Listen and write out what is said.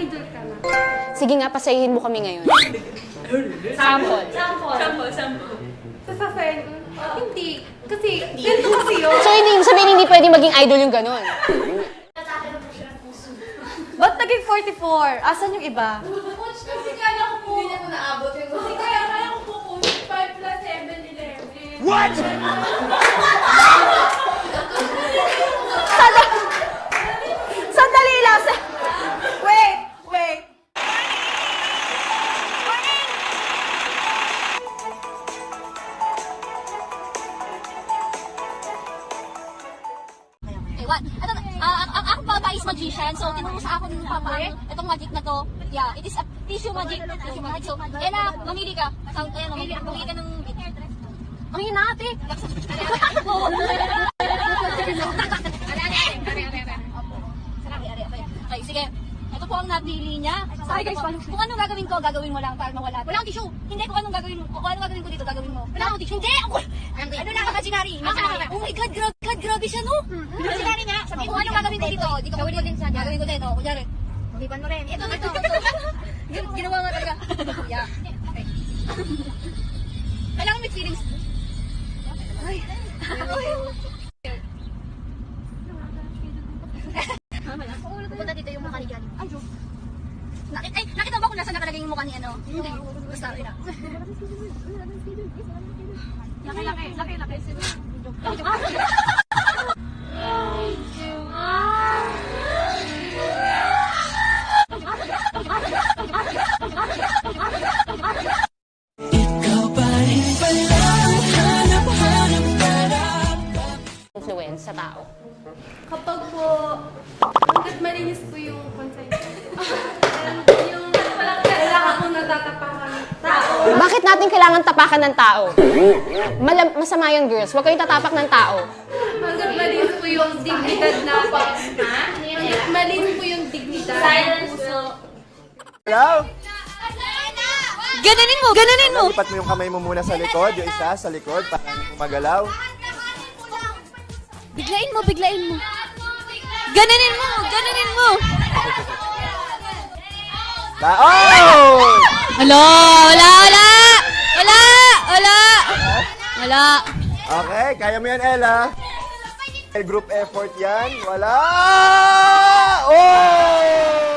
idol ka na. Sige nga, pasayahin mo kami ngayon. Sample. Sasasayin ko, hindi. Kasi, ganito kasi yun. So, hindi sabihin hindi pwede maging idol yung ganun. Ba't naging 44? Asan yung iba? Coach, kasi kaya ko po. Hindi mo naabot yung kasi kaya ko po, coach. 5 plus 7, 11. What? Sandali lang! Wait! Okay, one. Ito, ako Papa is magician, so tinuro sa akin ng Papa, itong magic na to, yeah, it is a tissue magic. So, Ella, mamili ka. Ayan, mamili ka ng ang hinati. Okay, sige. Ito po ang napili niya. Sorry guys, kung anong gagawin mo lang para mawala. Wala akong tissue. Hindi, kung anong gagawin ko dito, gagawin mo. Wala akong tissue. Hindi! Ano na, imaginary. Oh my God, grabe siya, no? Imaginary nga. Sabi kung anong gagawin ko dito. Gagawin ko din sa gagawin ko din, no? Kunyari. Maliban mo rin. Ito. Ginawa nga talaga. Yeah. Okay. Kailangan may feelings. Ay. Pupunta dito yung mukha ni Johnny. Ay, nakita mo ba kung nasa nakalagay yung mukha ni ano? Hindi. Basta, na. Laki. Influence sa tao. Kapag po, hanggat malinis po yung conscience. And yung kailangan po natatapakan ng tao. Bakit natin kailangan tapakan ng tao? Masama yun, girls. Huwag kayong tatapak ng tao. Hanggat malinis po yung dignidad natin. Hanggat malinis po yung dignidad. Silence po. Hello? Ganunin mo! Lipat mo yung kamay mo muna sa likod, yung isa sa likod para hindi mo magalaw. Biglain mo! Ganunin mo! Oh! Wala! Okay, kaya mo yan, Ella. Group effort yan. Wala! Oh!